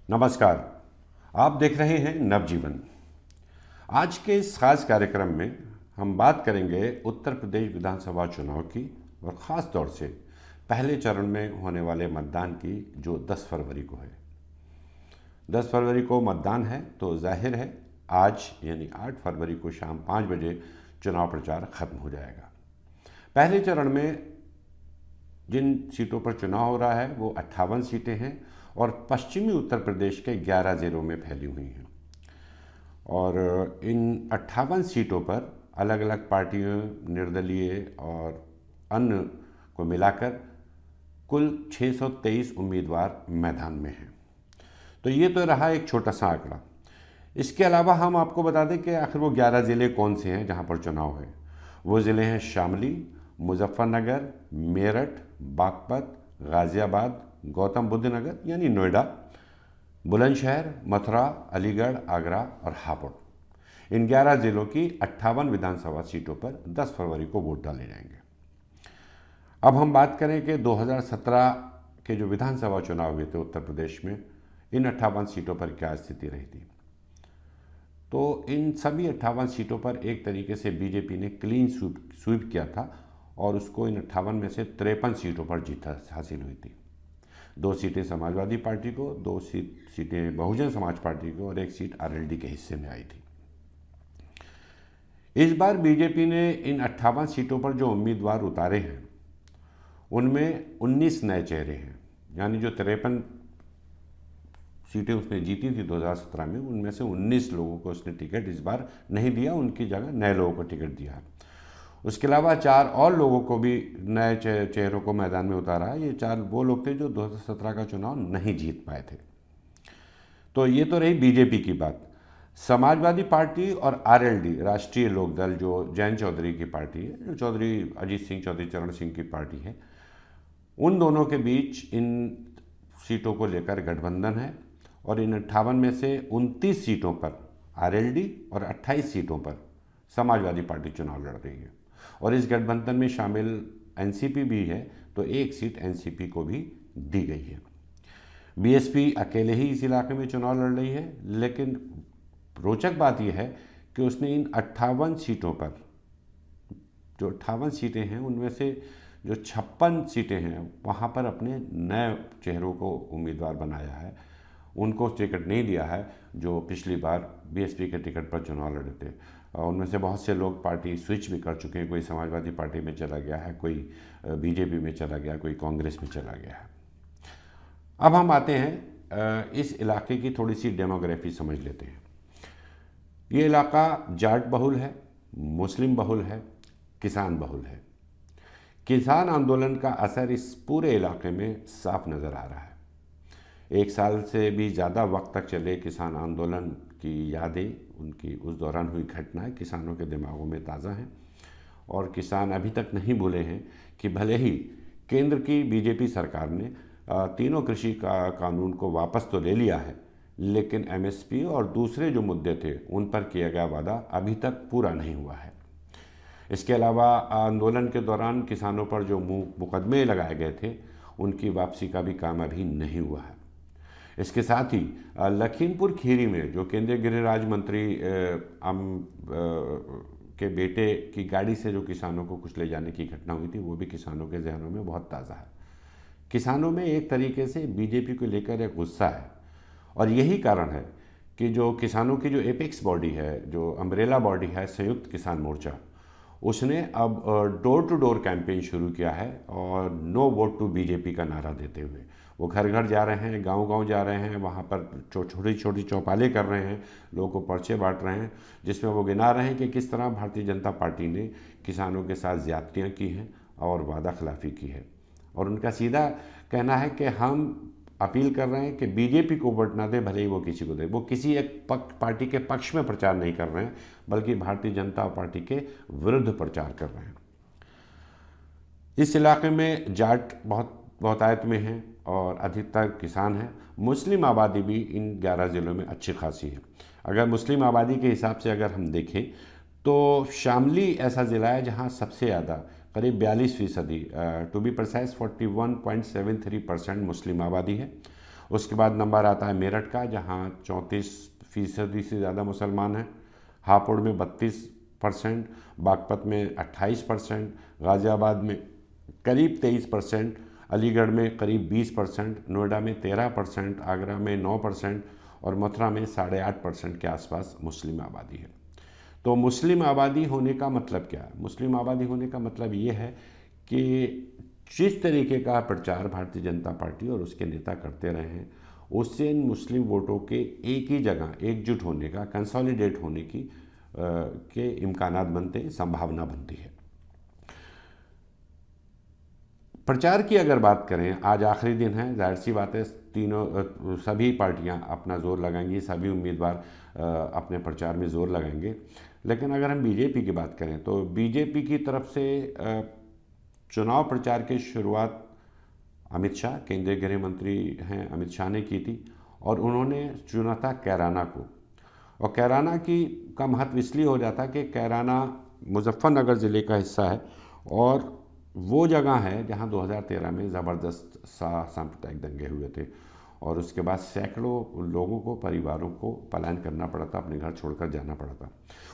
नमस्कार। आप देख रहे हैं नवजीवन। आज के इस खास कार्यक्रम में हम बात करेंगे उत्तर प्रदेश विधानसभा चुनाव की और ख़ास तौर से पहले चरण में होने वाले मतदान की, जो 10 फरवरी को है। 10 फरवरी को मतदान है तो जाहिर है आज यानी 8 फरवरी को शाम 5 बजे चुनाव प्रचार खत्म हो जाएगा। पहले चरण में जिन सीटों पर चुनाव हो रहा है वो 58 सीटें हैं और पश्चिमी उत्तर प्रदेश के 11 ज़िलों में फैली हुई हैं। और इन 58 सीटों पर अलग अलग पार्टियों, निर्दलीय और अन्य को मिलाकर कुल 623 उम्मीदवार मैदान में हैं। तो ये तो रहा एक छोटा सा आंकड़ा। इसके अलावा हम आपको बता दें कि आखिर वो 11 ज़िले कौन से हैं जहाँ पर चुनाव है। वो ज़िले हैं शामली, मुजफ्फरनगर, मेरठ, बागपत, गाज़ियाबाद, गौतम बुद्ध नगर यानी नोएडा, बुलंदशहर, मथुरा, अलीगढ़, आगरा और हापुड़। इन 11 ज़िलों की 58 विधानसभा सीटों पर 10 फरवरी को वोट डाले जाएंगे। अब हम बात करें कि 2017 के जो विधानसभा चुनाव हुए थे उत्तर प्रदेश में, इन 58 सीटों पर क्या स्थिति रही थी। तो इन सभी 58 सीटों पर एक तरीके से बीजेपी ने क्लीन स्वीप किया था और उसको इन 58 में से 53 सीटों पर जीत हासिल हुई थी। 2 सीटें समाजवादी पार्टी को, 2 सीटें बहुजन समाज पार्टी को और 1 सीट आरएलडी के हिस्से में आई थी। इस बार बीजेपी ने इन 58 सीटों पर जो उम्मीदवार उतारे हैं उनमें 19 नए चेहरे हैं, यानी जो 53 सीटें उसने जीती थी 2017 में, उनमें से 19 लोगों को उसने टिकट इस बार नहीं दिया, उनकी जगह नए लोगों को टिकट दिया है। उसके अलावा 4 और लोगों को भी नए चेहरों को मैदान में उतारा है। ये 4 वो लोग थे जो 2017 का चुनाव नहीं जीत पाए थे। तो ये तो रही बीजेपी की बात। समाजवादी पार्टी और आरएलडी, राष्ट्रीय लोकदल, जो जयंत चौधरी की पार्टी है, जो चौधरी अजीत सिंह, चौधरी चरण सिंह की पार्टी है, उन दोनों के बीच इन सीटों को लेकर गठबंधन है और इन 58 में से 29 सीटों पर आरएलडी और 28 सीटों पर समाजवादी पार्टी चुनाव लड़ रही है। और इस गठबंधन में शामिल एनसीपी भी है, तो 1 सीट एनसीपी को भी दी गई है। बीएसपी अकेले ही इस इलाके में चुनाव लड़ रही है, लेकिन रोचक बात यह है कि उसने इन 58 सीटों पर, जो 58 सीटें हैं उनमें से जो 56 सीटें हैं वहाँ पर अपने नए चेहरों को उम्मीदवार बनाया है। उनको टिकट नहीं दिया है जो पिछली बार बीएसपी के टिकट पर चुनाव लड़े थे। उनमें से बहुत से लोग पार्टी स्विच भी कर चुके हैं। कोई समाजवादी पार्टी में चला गया है, कोई बीजेपी में चला गया, कोई कांग्रेस में चला गया है। अब हम आते हैं इस इलाके की थोड़ी सी डेमोग्राफी समझ लेते हैं। ये इलाका जाट बहुल है, मुस्लिम बहुल है, किसान बहुल है। किसान आंदोलन का असर इस पूरे इलाके में साफ नज़र आ रहा है। 1 साल से भी ज़्यादा वक्त तक चले किसान आंदोलन की यादें, उनकी उस दौरान हुई घटनाएं किसानों के दिमागों में ताज़ा हैं और किसान अभी तक नहीं भूले हैं कि भले ही केंद्र की बीजेपी सरकार ने तीनों कृषि कानून को वापस तो ले लिया है, लेकिन एमएसपी और दूसरे जो मुद्दे थे उन पर किया गया वादा अभी तक पूरा नहीं हुआ है। इसके अलावा आंदोलन के दौरान किसानों पर जो मुकदमे लगाए गए थे उनकी वापसी का भी काम अभी नहीं हुआ है। इसके साथ ही लखीमपुर खीरी में जो केंद्रीय गृह राज्य मंत्री के बेटे की गाड़ी से जो किसानों को कुछ ले जाने की घटना हुई थी, वो भी किसानों के जहनों में बहुत ताज़ा है। किसानों में एक तरीके से बीजेपी को लेकर एक गुस्सा है और यही कारण है कि जो किसानों की जो एपेक्स बॉडी है, जो अम्ब्रेला बॉडी है, संयुक्त किसान मोर्चा, उसने अब डोर टू डोर कैंपेन शुरू किया है और नो वोट टू बीजेपी का नारा देते हुए वो घर घर जा रहे हैं, गांव-गांव जा रहे हैं, वहां पर छोटी छोटी चौपालें कर रहे हैं, लोगों को पर्चे बांट रहे हैं, जिसमें वो गिना रहे हैं कि किस तरह भारतीय जनता पार्टी ने किसानों के साथ ज्यादतियाँ की हैं और वादा खिलाफी की है। और उनका सीधा कहना है कि हम अपील कर रहे हैं कि बीजेपी को वोट ना दे, भले ही वो किसी को दे। वो किसी एक पार्टी के पक्ष में प्रचार नहीं कर रहे हैं, बल्कि भारतीय जनता पार्टी के विरुद्ध प्रचार कर रहे हैं। इस इलाके में जाट बहुतायत में हैं और अधिकतर किसान हैं। मुस्लिम आबादी भी इन 11 ज़िलों में अच्छी खासी है। अगर मुस्लिम आबादी के हिसाब से अगर हम देखें तो शामली ऐसा ज़िला है जहाँ सबसे ज़्यादा, करीब 42%, टू बी प्रिसाइज 41.73% मुस्लिम आबादी है। उसके बाद नंबर आता है मेरठ का, जहाँ 34% से ज़्यादा मुसलमान हैं। हापुड़ में 32%, बागपत में 28%, गाज़ियाबाद में करीब 23%, अलीगढ़ में करीब 20%, नोएडा में 13%, आगरा में 9% और मथुरा में 8.5% के आसपास मुस्लिम आबादी है। तो मुस्लिम आबादी होने का मतलब क्या है? मुस्लिम आबादी होने का मतलब ये है कि जिस तरीके का प्रचार भारतीय जनता पार्टी और उसके नेता करते रहे हैं, उससे इन मुस्लिम वोटों के एक ही जगह एकजुट होने का, कंसोलिडेट होने की के इम्कानात बनते हैं, संभावना बनती है। प्रचार की अगर बात करें, आज आखिरी दिन है, जाहिर सी बात है सभी पार्टियां अपना जोर लगाएंगी, सभी उम्मीदवार अपने प्रचार में जोर लगाएंगे। लेकिन अगर हम बीजेपी की बात करें तो बीजेपी की तरफ से चुनाव प्रचार की शुरुआत अमित शाह, केंद्रीय गृह मंत्री हैं अमित शाह ने की थी, और उन्होंने चुना था कैराना को। और कैराना का महत्व इसलिए हो जाता कि कैराना मुजफ्फरनगर ज़िले का हिस्सा है और वो जगह है जहां 2013 में ज़बरदस्त सांप्रदायिक दंगे हुए थे और उसके बाद सैकड़ों लोगों को, परिवारों को पलायन करना पड़ा था, अपने घर छोड़कर जाना पड़ा था।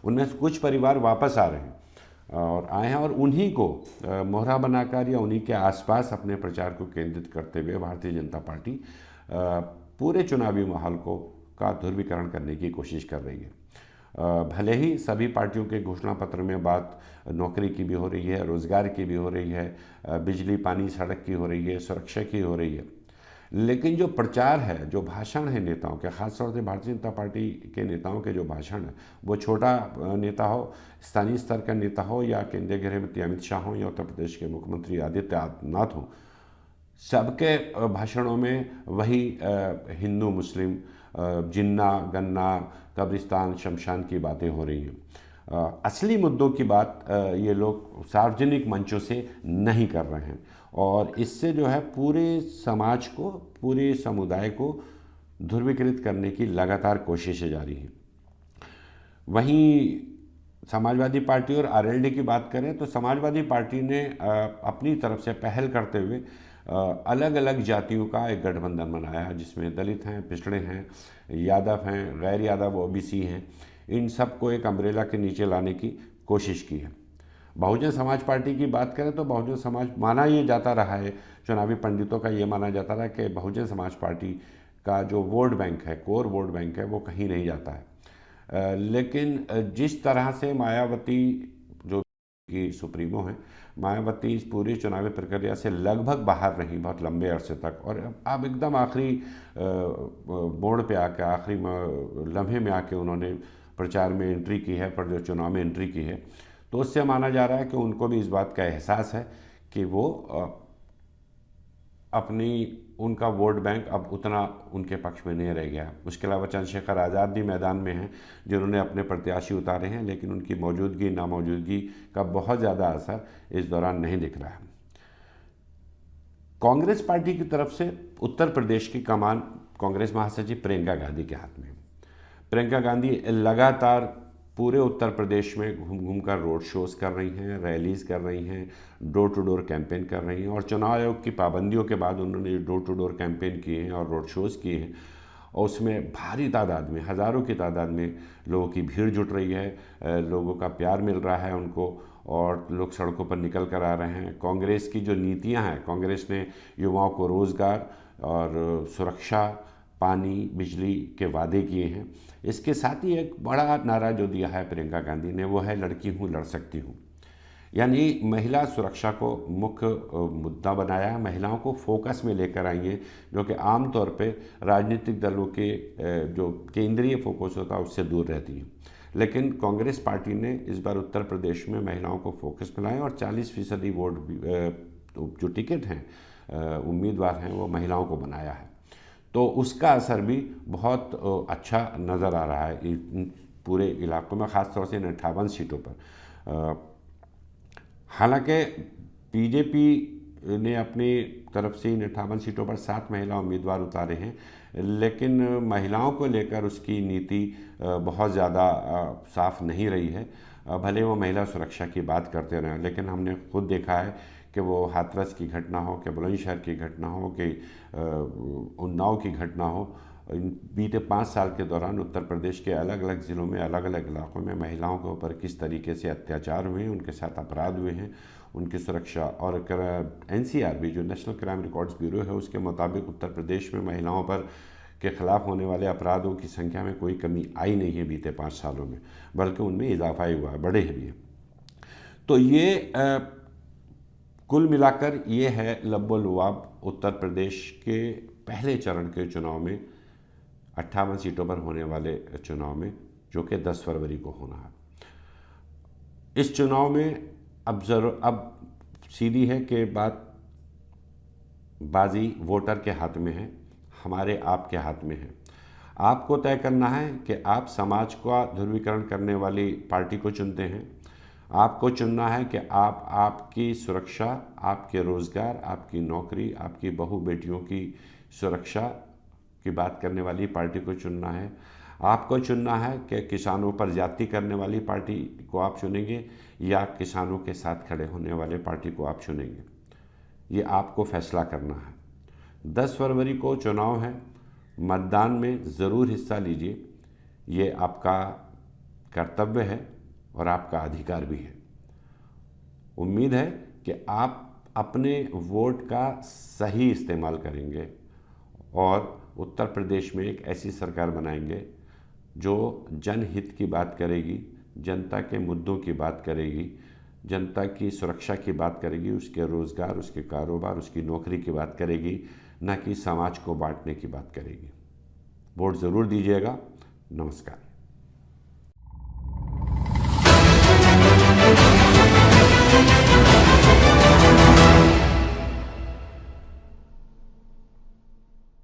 उनमें से कुछ परिवार वापस आ रहे हैं और आए हैं, और उन्हीं को मोहरा बनाकर या उन्हीं के आसपास अपने प्रचार को केंद्रित करते हुए भारतीय जनता पार्टी पूरे चुनावी माहौल का ध्रुवीकरण करने की कोशिश कर रही है। भले ही सभी पार्टियों के घोषणा पत्र में बात नौकरी की भी हो रही है, रोज़गार की भी हो रही है, बिजली, पानी, सड़क की हो रही है, सुरक्षा की हो रही है, लेकिन जो प्रचार है, जो भाषण है नेताओं के, खासतौर से भारतीय जनता पार्टी के नेताओं के जो भाषण है, वो छोटा नेता हो, स्थानीय स्तर का नेता हो, या केंद्रीय गृह मंत्री अमित शाह हो, या उत्तर प्रदेश के मुख्यमंत्री आदित्यनाथ हो, सबके भाषणों में वही हिंदू मुस्लिम, जिन्ना गन्ना, कब्रिस्तान, शमशान की बातें हो रही हैं। असली मुद्दों की बात ये लोग सार्वजनिक मंचों से नहीं कर रहे हैं और इससे जो है पूरे समाज को, पूरे समुदाय को ध्रुवीकृत करने की लगातार कोशिशें जारी हैं। वहीं समाजवादी पार्टी और आरएलडी की बात करें तो समाजवादी पार्टी ने अपनी तरफ से पहल करते हुए अलग अलग जातियों का एक गठबंधन बनाया, जिसमें दलित हैं, पिछड़े हैं, यादव हैं, गैर यादव ओबीसी हैं, इन सबको एक अम्ब्रेला के नीचे लाने की कोशिश की है। बहुजन समाज पार्टी की बात करें तो बहुजन समाज, माना ये जाता रहा है, चुनावी पंडितों का ये माना जाता रहा कि बहुजन समाज पार्टी का जो वोट बैंक है, कोर वोट बैंक है, वो कहीं नहीं जाता है। लेकिन जिस तरह से मायावती, जो की सुप्रीमो हैं, मायावती इस पूरी चुनावी प्रक्रिया से लगभग बाहर रही बहुत लंबे अरसे तक, और अब एकदम आखिरी मोड़ पे आके, आखिरी लम्हे में आके उन्होंने प्रचार में एंट्री की है, पर जो चुनाव में एंट्री की है, तो उससे माना जा रहा है कि उनको भी इस बात का एहसास है कि वो उनका वोट बैंक अब उतना उनके पक्ष में नहीं रह गया। उसके अलावा चंद्रशेखर आज़ाद भी मैदान में हैं, जिन्होंने अपने प्रत्याशी उतारे हैं, लेकिन उनकी मौजूदगी नामौजूदगी का बहुत ज़्यादा असर इस दौरान नहीं दिख रहा है। कांग्रेस पार्टी की तरफ से उत्तर प्रदेश की कमान कांग्रेस महासचिव प्रियंका गांधी के हाथ में है। प्रियंका गांधी लगातार पूरे उत्तर प्रदेश में घूम घूम कर रोड शोज़ कर रही हैं, रैलीज़ कर रही हैं, डोर टू डोर कैंपेन कर रही हैं, और चुनाव आयोग की पाबंदियों के बाद उन्होंने डोर टू डोर कैंपेन किए हैं और रोड शोज़ किए हैं, और उसमें भारी तादाद में, हज़ारों की तादाद में लोगों की भीड़ जुट रही है, लोगों का प्यार मिल रहा है उनको, और लोग सड़कों पर निकल कर आ रहे हैं। कांग्रेस की जो नीतियाँ हैं, कांग्रेस ने युवाओं को रोज़गार और सुरक्षा, पानी, बिजली के वादे किए हैं। इसके साथ ही एक बड़ा नारा जो दिया है प्रियंका गांधी ने, वो है लड़की हूँ लड़ सकती हूँ, यानी महिला सुरक्षा को मुख्य मुद्दा बनाया, महिलाओं को फोकस में लेकर आई हैं, जो कि आमतौर पे राजनीतिक दलों के जो केंद्रीय फोकस होता है उससे दूर रहती हैं। लेकिन कांग्रेस पार्टी ने इस बार उत्तर प्रदेश में महिलाओं को फोकस में लाया और 40% वोट जो टिकट हैं, उम्मीदवार हैं, वो महिलाओं को बनाया है। तो उसका असर भी बहुत अच्छा नज़र आ रहा है पूरे इलाकों में, ख़ासतौर से इन 58 सीटों पर। हालांकि बीजेपी ने अपनी तरफ से इन 58 सीटों पर 7 महिला उम्मीदवार उतारे हैं, लेकिन महिलाओं को लेकर उसकी नीति बहुत ज़्यादा साफ नहीं रही है। भले वो महिला सुरक्षा की बात करते रहे, लेकिन हमने खुद देखा है कि वो हाथरस की घटना हो, कि बुलंदशहर की घटना हो, कि उन्नाव की घटना हो, बीते 5 साल के दौरान उत्तर प्रदेश के अलग अलग ज़िलों में, अलग अलग इलाकों में महिलाओं के ऊपर किस तरीके से अत्याचार हुए हैं, उनके साथ अपराध हुए हैं, उनकी सुरक्षा। और NCRB जो नेशनल क्राइम रिकॉर्ड्स ब्यूरो है, उसके मुताबिक उत्तर प्रदेश में महिलाओं पर के ख़िलाफ़ होने वाले अपराधों की संख्या में कोई कमी आई नहीं है बीते 5 सालों में, बल्कि उनमें इजाफा ही हुआ है, बढ़े भी है। तो ये कुल मिलाकर ये है लब्बो-लुआब उत्तर प्रदेश के पहले चरण के चुनाव में, 58 सीटों पर होने वाले चुनाव में, जो कि 10 फरवरी को होना है। इस चुनाव में अब सीधी है कि बाजी वोटर के हाथ में है, हमारे आपके हाथ में है। आपको तय करना है कि आप समाज का ध्रुवीकरण करने वाली पार्टी को चुनते हैं। आपको चुनना है कि आप आपकी सुरक्षा, आपके रोज़गार, आपकी नौकरी, आपकी बहू बेटियों की सुरक्षा की बात करने वाली पार्टी को चुनना है। आपको चुनना है कि किसानों पर ज्यादती करने वाली पार्टी को आप चुनेंगे या किसानों के साथ खड़े होने वाले पार्टी को आप चुनेंगे। ये आपको फैसला करना है। 10 फरवरी को चुनाव है, मतदान में ज़रूर हिस्सा लीजिए। ये आपका कर्तव्य है और आपका अधिकार भी है। उम्मीद है कि आप अपने वोट का सही इस्तेमाल करेंगे और उत्तर प्रदेश में एक ऐसी सरकार बनाएंगे जो जनहित की बात करेगी, जनता के मुद्दों की बात करेगी, जनता की सुरक्षा की बात करेगी, उसके रोज़गार, उसके कारोबार, उसकी नौकरी की बात करेगी, न कि समाज को बांटने की बात करेगी। वोट ज़रूर दीजिएगा। नमस्कार।